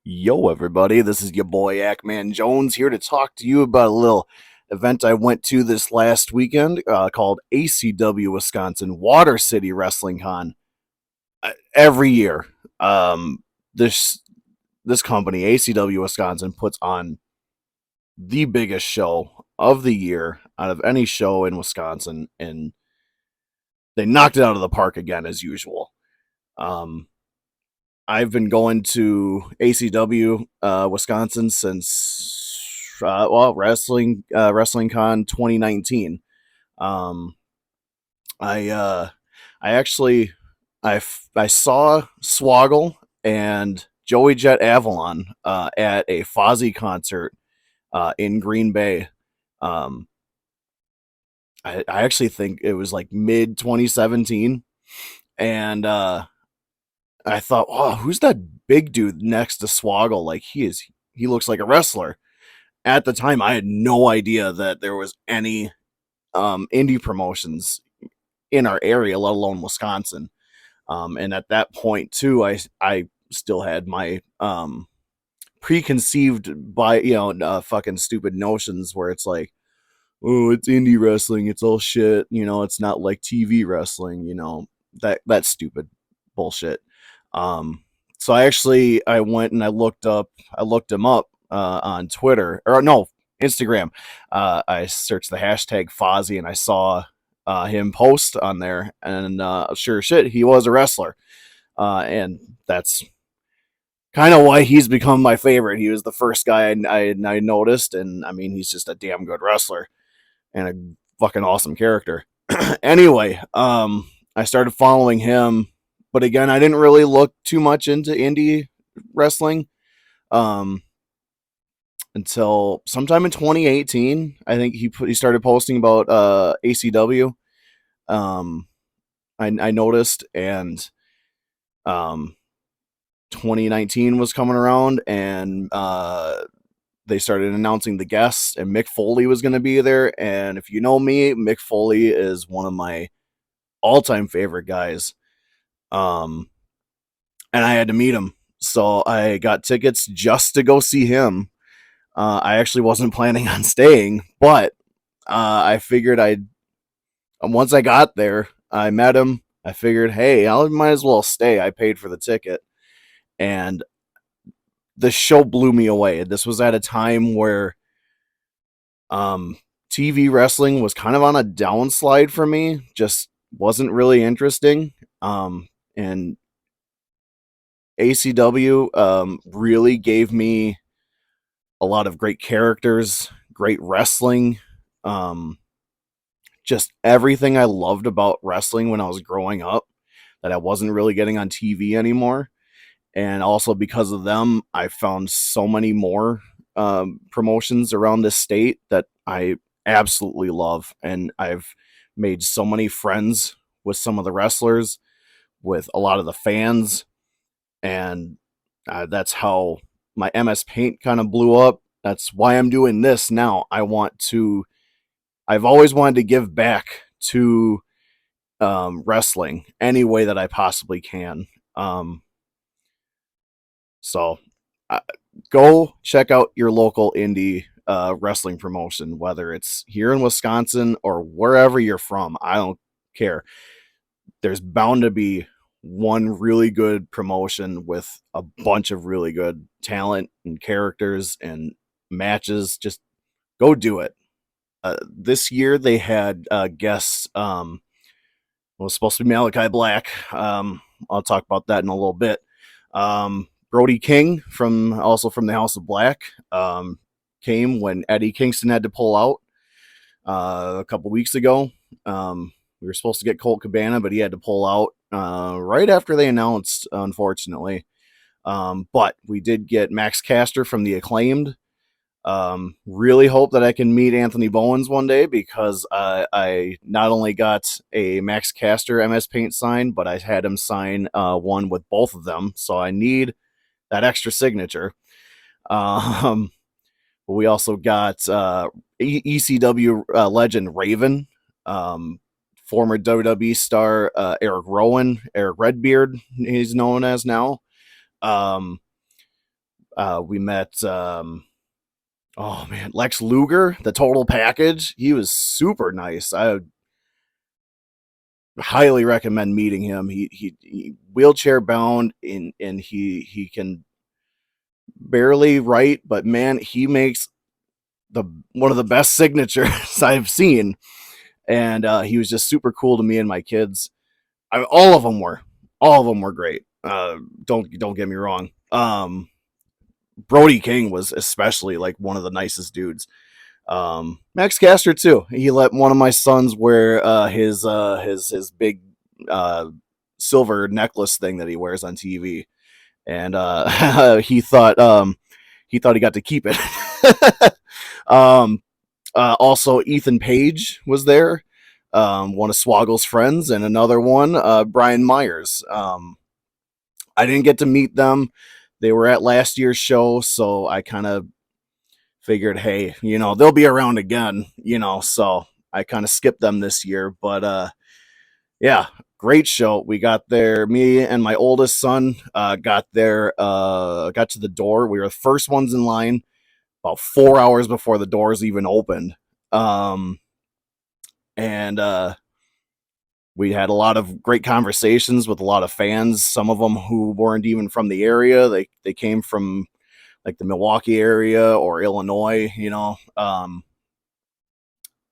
Yo, everybody, this is your boy AKMan Jones here to talk to you about a little event I went to this last weekend called ACW Wisconsin Water City WrestlingCon. Every year, this this company, ACW Wisconsin, puts on the biggest show of the year out of any show in Wisconsin, and they knocked it out of the park again as usual. Um, I've been going to ACW Wisconsin since WrestlingCon 2019. Um, I actually I saw Swoggle and Joey Jet Avalon at a Fozzy concert in Green Bay. Um, I actually think it was like mid 2017, and I thought, oh, who's that big dude next to Swoggle? Like he looks like a wrestler. At the time, I had no idea that there was any indie promotions in our area, let alone Wisconsin. And at that point, too, I still had my preconceived by fucking stupid notions where it's like, oh, it's indie wrestling, it's all shit, it's not like TV wrestling, that stupid bullshit. Um, so I went and I looked him up on Twitter or no Instagram. I searched the hashtag Fozzy and I saw him post on there, and sure shit, he was a wrestler, and that's kind of why he's become my favorite. He was the first guy I noticed, and I mean he's just a damn good wrestler and a fucking awesome character. Anyway, I started following him, but again, I didn't really look too much into indie wrestling um, until sometime in 2018. I think he started posting about ACW. Um, I noticed, and um, 2019 was coming around, and they started announcing the guests, and Mick Foley was going to be there. And if you know me, Mick Foley is one of my all-time favorite guys. Um, and I had to meet him, so I got tickets just to go see him. I actually wasn't planning on staying, but I figured I'd once I got there, I met him. I figured, hey, I might as well stay. I paid for the ticket, and the show blew me away. This was at a time where um, TV wrestling was kind of on a downslide for me. Just wasn't really interesting. And ACW really gave me a lot of great characters, great wrestling, um, just everything I loved about wrestling when I was growing up that I wasn't really getting on TV anymore. And also because of them, I found so many more promotions around this state that I absolutely love. And I've made so many friends with some of the wrestlers, with a lot of the fans, and that's how my MS Paint kind of blew up. That's why I'm doing this now. I've always wanted to give back to wrestling any way that I possibly can. So uh, go check out your local indie wrestling promotion, whether it's here in Wisconsin or wherever you're from. I don't care. There's bound to be one really good promotion with a bunch of really good talent and characters and matches. Just go do it. This year they had guests. It was supposed to be Malachi Black. I'll talk about that in a little bit. Brody King from the House of Black came when Eddie Kingston had to pull out a couple weeks ago. We were supposed to get Colt Cabana, but he had to pull out right after they announced, unfortunately. But we did get Max Caster from the Acclaimed. Really hope that I can meet Anthony Bowens one day, because I not only got a Max Caster MS Paint sign, but I had him sign one with both of them. So I need that extra signature. We also got ECW legend Raven, former WWE star Eric Rowan, Eric Redbeard, he's known as now. Um, We met, oh man, Lex Luger, the total package. He was super nice. I highly recommend meeting him. He wheelchair bound, and he can barely write, but man, he makes the one of the best signatures I've seen. And he was just super cool to me and my kids. All of them were great. Don't get me wrong. Brody King was especially like one of the nicest dudes. Max Caster too. He let one of my sons wear his big uh, silver necklace thing that he wears on TV, and he thought he got to keep it. um, Also, Ethan Page was there, one of Swoggle's friends, and another one, Brian Myers. I didn't get to meet them. They were at last year's show, so I kind of figured, hey, they'll be around again, so I kind of skipped them this year. But yeah, great show. We got there, me and my oldest son got there, got to the door. We were the first ones in line about 4 hours before the doors even opened. And we had a lot of great conversations with a lot of fans, some of them who weren't even from the area. They came from like the Milwaukee area or Illinois,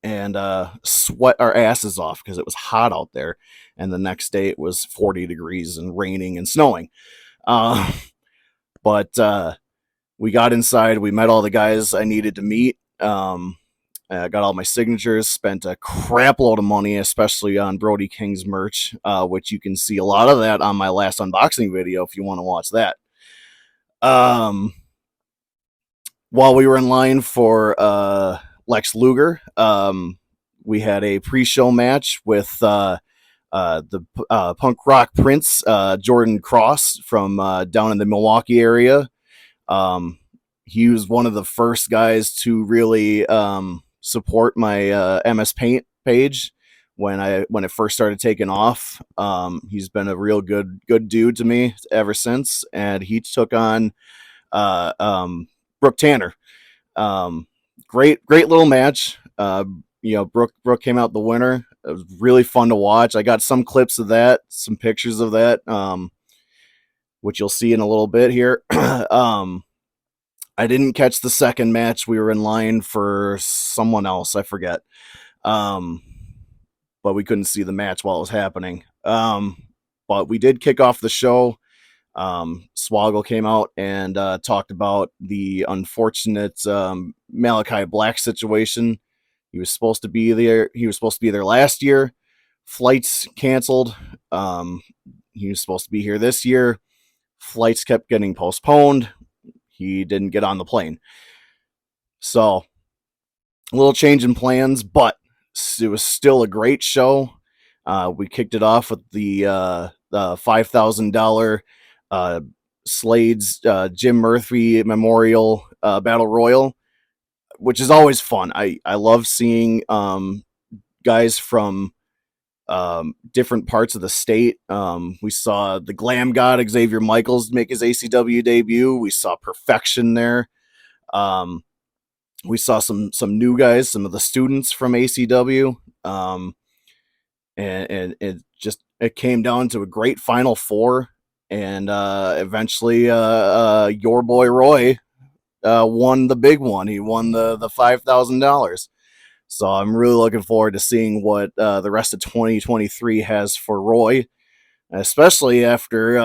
and sweat our asses off because it was hot out there. And the next day it was 40 degrees and raining and snowing. But we got inside. We met all the guys I needed to meet. I got all my signatures, spent a crap load of money, especially on Brody King's merch, which you can see a lot of that on my last unboxing video if you want to watch that. While we were in line for Lex Luger, we had a pre-show match with the punk rock prince, Jordan Cross, from down in the Milwaukee area. He was one of the first guys to really support my MS Paint page when it first started taking off. He's been a real good dude to me ever since, and he took on Brooke Tanner. Great little match. Brooke came out the winner. It was really fun to watch. I got some clips of that, some pictures of that, which you'll see in a little bit here. I didn't catch the second match. We were in line for someone else. I forget. But we couldn't see the match while it was happening. But we did kick off the show. Swoggle came out and talked about the unfortunate Malachi Black situation. He was supposed to be there last year. Flights canceled. He was supposed to be here this year. Flights kept getting postponed. He didn't get on the plane. So, a little change in plans, but it was still a great show. We kicked it off with the $5,000 Slade's Jim Murphy Memorial Battle Royal, which is always fun. I love seeing guys from different parts of the state. We saw the Glam God Xavier Michaels make his ACW debut. We saw Perfection there. We saw some new guys, some of the students from ACW, and it came down to a great Final Four, and eventually your boy Roy won the big one. He won the $5,000. So I'm really looking forward to seeing what the rest of 2023 has for Roy, especially after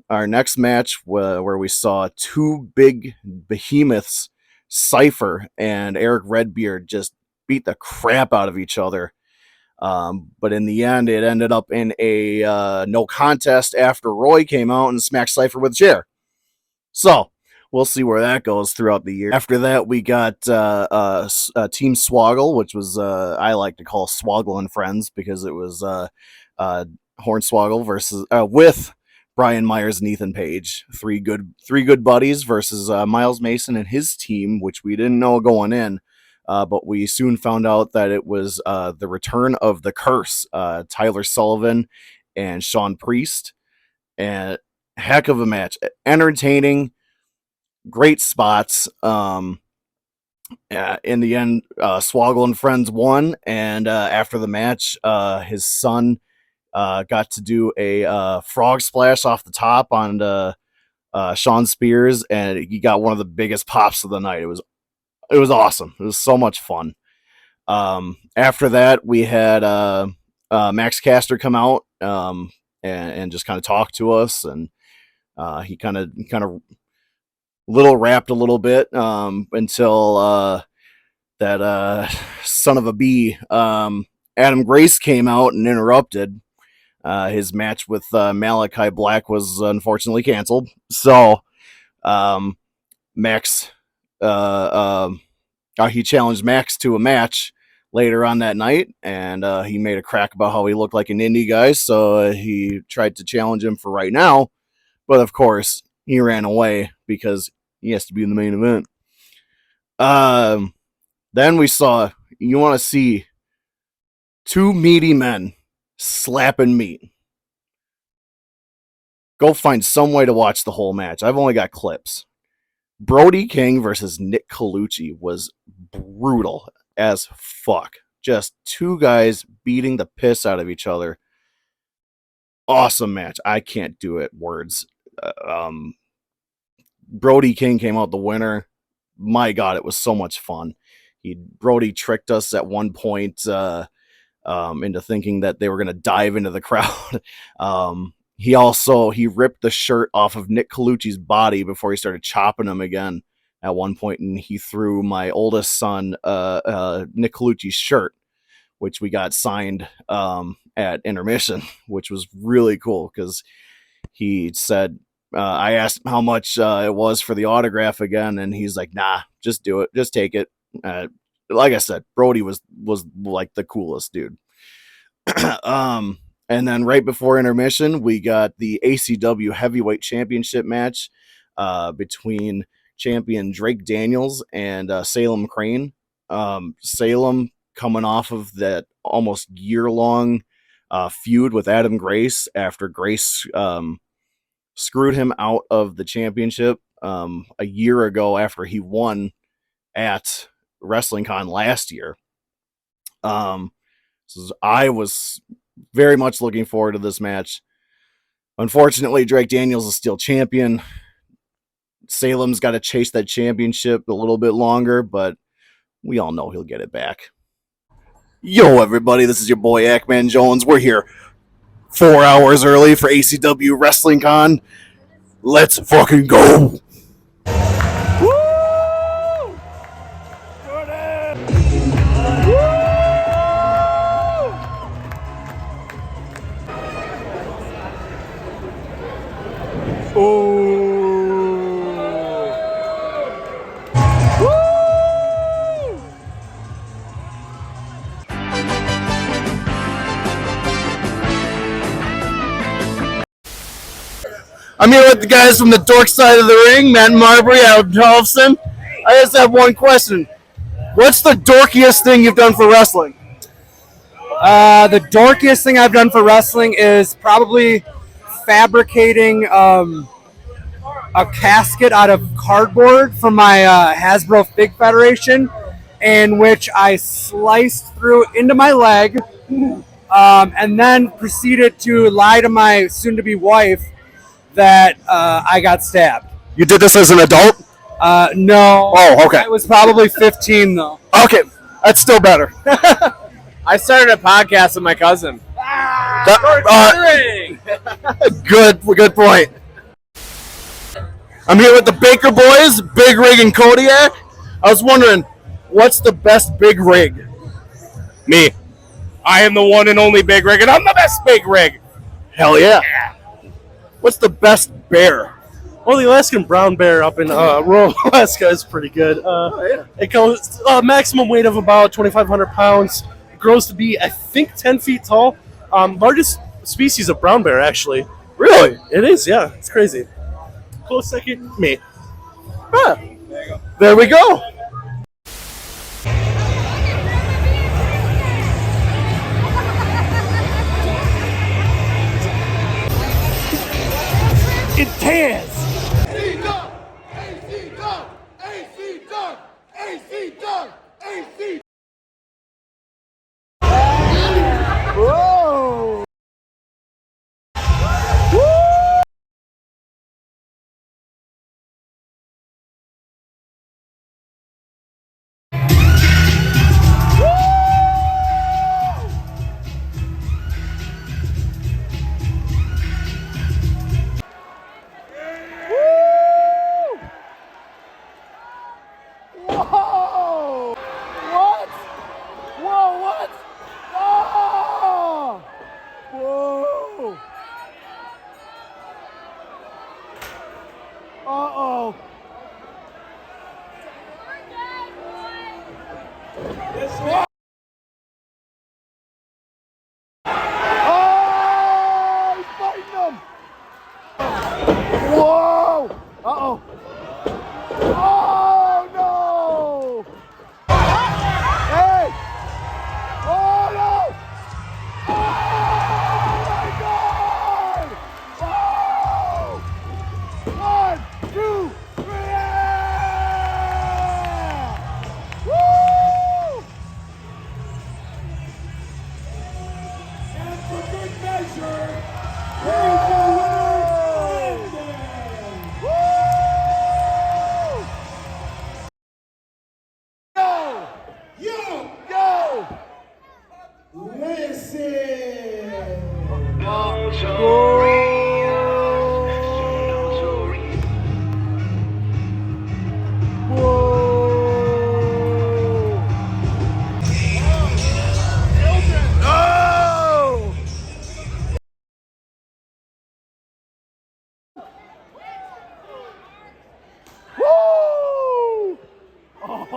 our next match where we saw two big behemoths, Cypher and Eric Redbeard, just beat the crap out of each other. But in the end, it ended up in a no contest after Roy came out and smacked Cypher with a chair. So we'll see where that goes throughout the year. After that, we got Team Swoggle, which was I like to call Swoggle and Friends because it was Hornswoggle versus with Brian Myers and Ethan Page, three good buddies versus Miles Mason and his team, which we didn't know going in, but we soon found out that it was the return of the Curse, Tyler Sullivan and Sean Priest, and heck of a match, entertaining. great spots. In the end, Swoggle and friends won, and after the match, his son got to do a frog splash off the top on Sean Spears, and he got one of the biggest pops of the night. It was awesome. It was so much fun. After that, we had Max Caster come out and just kind of talk to us, and he kind of little rapped a little bit until that son of a bee, Adam Grace, came out and interrupted. His match with Malachi Black was unfortunately canceled. So Max, he challenged Max to a match later on that night, and he made a crack about how he looked like an indie guy. So he tried to challenge him for right now, but of course he ran away because he has to be in the main event. Then we saw, you want to see two meaty men slapping meat. Go find some way to watch the whole match. I've only got clips. Brody King versus Nick Colucci was brutal as fuck. Just two guys beating the piss out of each other. Awesome match. I can't do it words. Brody King came out the winner. My God, it was so much fun. Brody tricked us at one point into thinking that they were going to dive into the crowd. He ripped the shirt off of Nick Colucci's body before he started chopping him again at one point, and he threw my oldest son Nick Colucci's shirt, which we got signed at intermission, which was really cool because he said, I asked him how much it was for the autograph again, and he's like, nah, just do it. Just take it. Like I said, Brody was like the coolest dude. And then right before intermission, we got the ACW Heavyweight Championship match between champion Drake Daniels and Salem Crane. Salem coming off of that almost year-long feud with Adam Grace after Grace screwed him out of the championship a year ago after he won at WrestlingCon last year. So I was very much looking forward to this match. Unfortunately, Drake Daniels is still champion. Salem's got to chase that championship a little bit longer, but we all know he'll get it back. Yo, everybody, this is your boy AKMan Jones. We're here 4 hours early for ACW WrestlingCon. Let's fucking go! I'm here with the guys from the dork side of the ring, Matt Marbury, Adam Tollefson. I just have one question. What's the dorkiest thing you've done for wrestling? The dorkiest thing I've done for wrestling is probably fabricating a casket out of cardboard from my Hasbro Fig Federation, in which I sliced through into my leg and then proceeded to lie to my soon-to-be wife that I got stabbed. You did this as an adult? No. Oh, okay. I was probably 15, though. Okay, that's still better. I started a podcast with my cousin. Good point. I'm here with the Baker Boys, Big Rig and Kodiak. I was wondering, what's the best big rig? Me. I am the one and only Big Rig, and I'm the best Big Rig. Hell yeah. What's the best bear? Well, the Alaskan brown bear up in rural Alaska is pretty good. It goes maximum weight of about 2,500 pounds. It grows to be, I think, 10 feet tall. Largest species of brown bear, actually. Really? It is, yeah. It's crazy. Close second, me. Ah, there we go. Intense!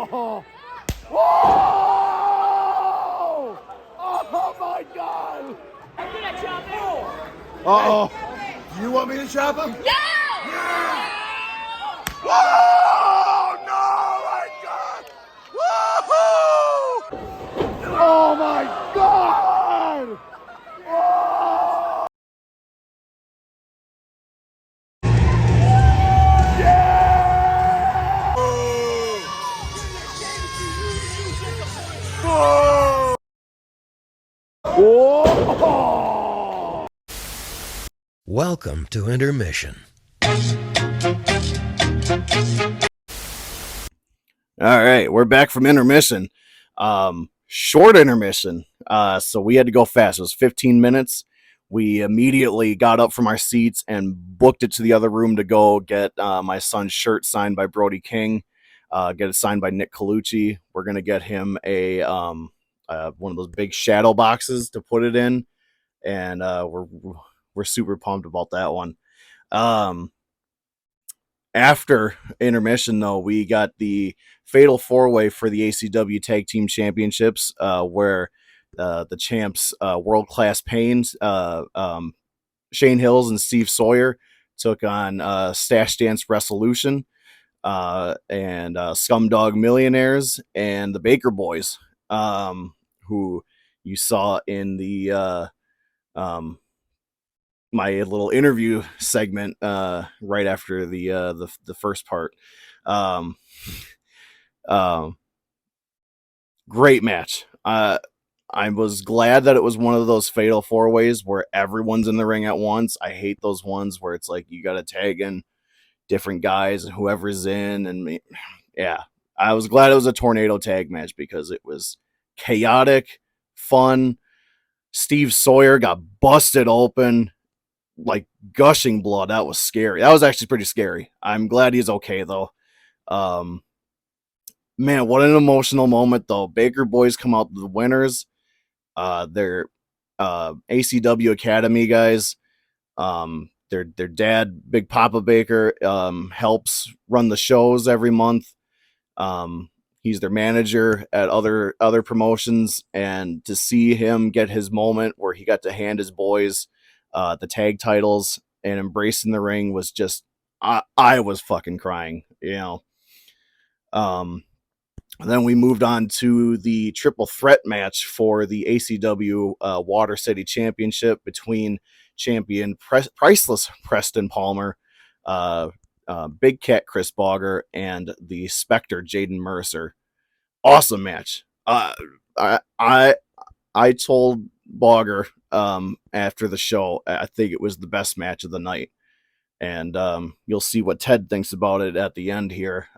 Whoa! Oh my God! I'm gonna chop him. Uh-oh. Do you want me to chop him? No! Yeah! Whoa! No, my God! Woohoo! Oh my God! Whoa! Yeah! Whoa! Whoa! Welcome to intermission. All right, we're back from intermission. Short intermission. So we had to go fast. It was 15 minutes. We immediately got up from our seats and booked it to the other room to go get my son's shirt signed by Brody King, get it signed by Nick Colucci. We're gonna get him a one of those big shadow boxes to put it in, and we're super pumped about that one. After intermission, though, we got the fatal four-way for the ACW Tag Team Championships, where the champs, World Class Pains, Shane Hills and Steve Sawyer, took on Stash Dance Resolution, and Scumdog Millionaires and the Baker Boys, who you saw in the my little interview segment right after the first part. Um, Great match. I was glad that it was one of those fatal four ways where everyone's in the ring at once. I hate those ones where it's like you got to tag in different guys and whoever's in. And yeah, I was glad it was a tornado tag match because it was chaotic, fun. Steve Sawyer got busted open, like gushing blood. That was scary. That was actually pretty scary. I'm glad he's okay though. Man, what an emotional moment though. Baker Boys come out the winners. They're ACW Academy guys. Their dad, Big Papa Baker, helps run the shows every month. He's their manager at other promotions, and to see him get his moment where he got to hand his boys the tag titles and embracing the ring was just I was fucking crying, you know. Then we moved on to the triple threat match for the ACW Water City Championship between champion Priceless Preston Palmer, Big Cat Chris Bogger, and the Spectre Jaden Mercer. Awesome match. I told Bogger after the show I think it was the best match of the night, and you'll see what Ted thinks about it at the end here.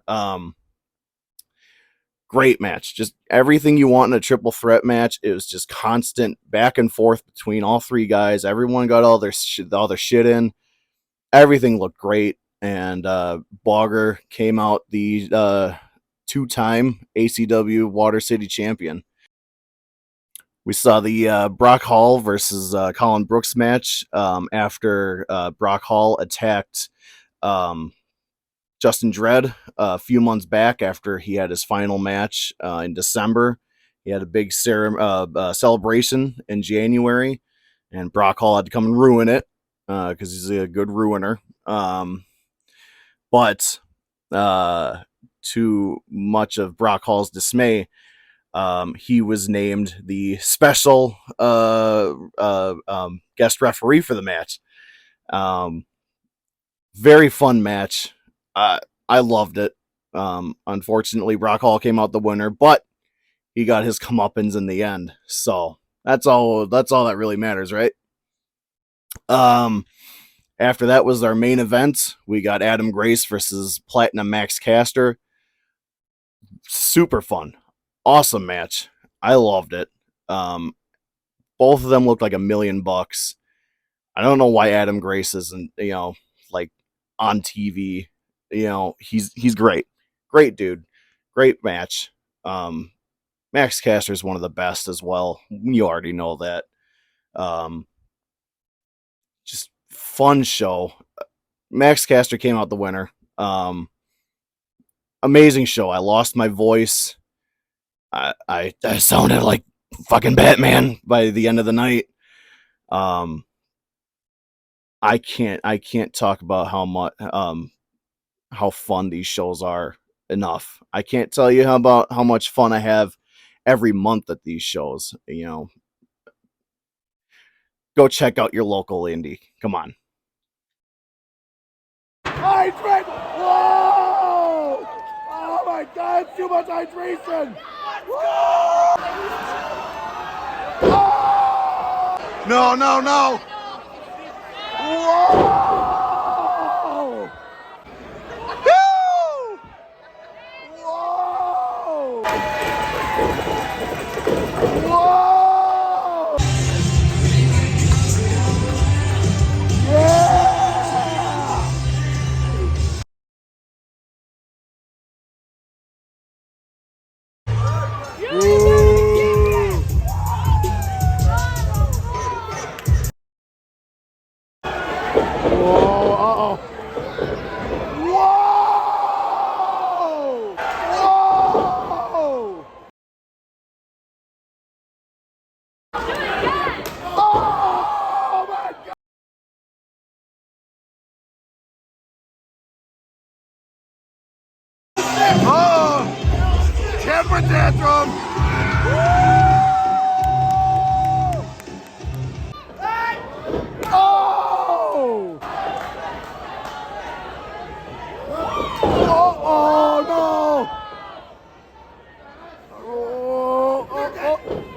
Great match. Just everything you want in a triple threat match. It was just constant back and forth between all three guys. Everyone got all their shit in. Everything looked great. And Bogger came out the two-time ACW Water City champion. We saw the Brock Hall versus Colin Brooks match after Brock Hall attacked Justin Dredd a few months back after he had his final match in December. He had a big celebration in January, and Brock Hall had to come and ruin it because he's a good ruiner. But to much of Brock Hall's dismay, he was named the special guest referee for the match. Very fun match. I loved it. Unfortunately, Brock Hall came out the winner, but he got his comeuppance in the end. So that's all that really matters, right? After that was our main event. We got Adam Grace versus Platinum Max Caster. Super fun. Awesome match. I loved it. Both of them looked like $1 million. I don't know why Adam Grace isn't, like on TV. He's great. Great dude. Great match. Max Caster is one of the best as well. You already know that. Just fun show. Max Caster came out the winner. amazing show. I lost my voice. I sounded like fucking Batman by the end of the night. I can't talk about how fun these shows are enough. I can't tell you how much fun I have every month at these shows. You know, go check out your local indie. Come on. Hydrate! Whoa! Oh my God, too much hydration! Oh! No, no, no! Whoa! Woo! Whoa! Whoa! Yeah! Temper tantrum! Oh! Oh no!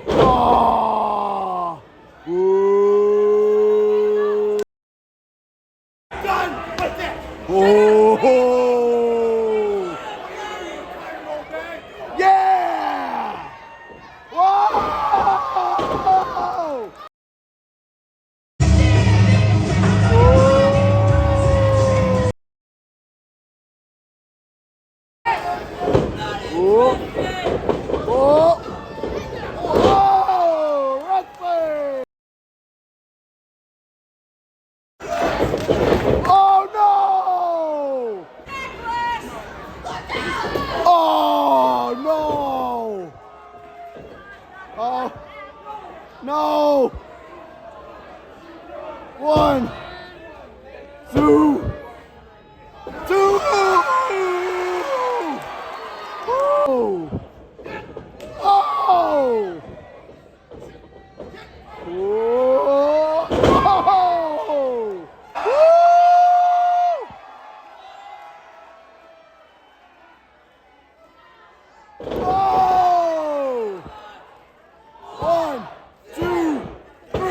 Oh! Ooh. Done with it! Oh! Yeah! Whoa! Oh! Oh! Oh! Wrestling! Oh no! Oh no! Oh no! 1, 2, 2! Oh! Oh! Oh! Oh! Oh! 1, 2, 3.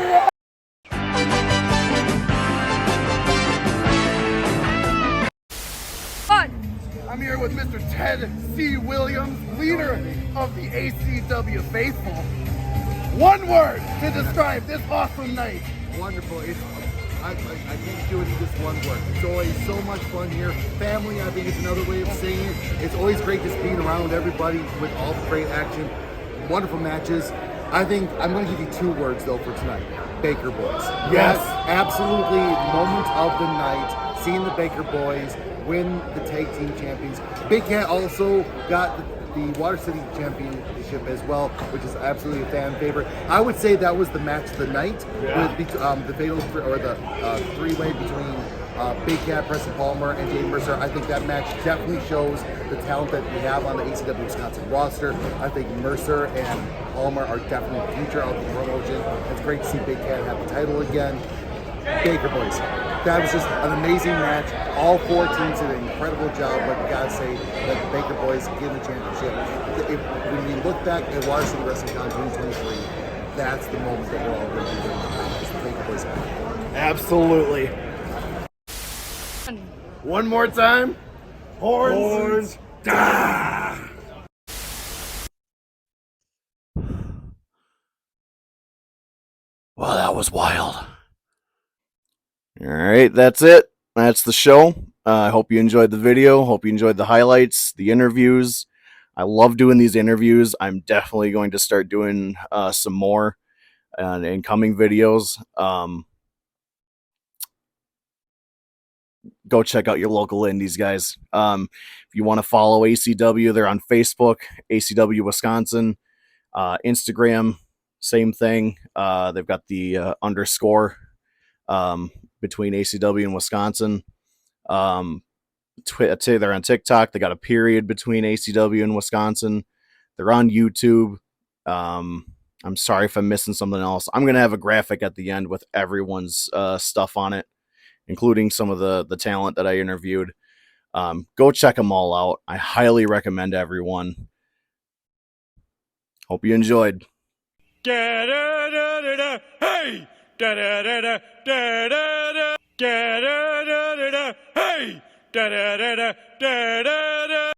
I'm here with Mr. Ted C. Williams, leader of the ACW Faithful. One word to describe this awesome night. Wonderful. I can't do it in just one word. It's always so much fun here. Family, I think, is another way of saying it. It's always great just being around everybody with all the great action. Wonderful matches. I think I'm going to give you 2 words, though, for tonight. Baker Boys. Yes. Absolutely. Moment of the night. Seeing the Baker Boys win the tag team champions. Big Cat also got the Water City Championship as well, which is absolutely a fan favorite. I would say that was the match of the night, with the fatal or the 3-way between Big Cat, Preston Palmer, and Dave Mercer. I think that match definitely shows the talent that we have on the ACW Wisconsin roster. I think Mercer and Palmer are definitely the future of the promotion. It's great to see Big Cat have the title again. Baker Boys. That was just an amazing match. All 4 teams did an incredible job, but you gotta say that the Baker Boys get the championship. When you look back at Water City WrestlingCon 2023, that's the moment that we're all going to be waiting for. It's the Baker Boys. Absolutely. One more time. Horns. Da! Well, that was wild. All right, that's it. That's the show. I hope you enjoyed the video. Hope you enjoyed the highlights, the interviews. I love doing these interviews. I'm definitely going to start doing some more in coming videos. go check out your local indies, guys. If you want to follow ACW, they're on Facebook, ACW Wisconsin, Instagram, same thing. They've got the underscore between ACW and Wisconsin. They're on TikTok. They got a period between ACW and Wisconsin. They're on YouTube. I'm sorry if I'm missing something else. I'm going to have a graphic at the end with everyone's stuff on it, including some of the talent that I interviewed. Go check them all out. I highly recommend everyone. Hope you enjoyed. Hey! Hey!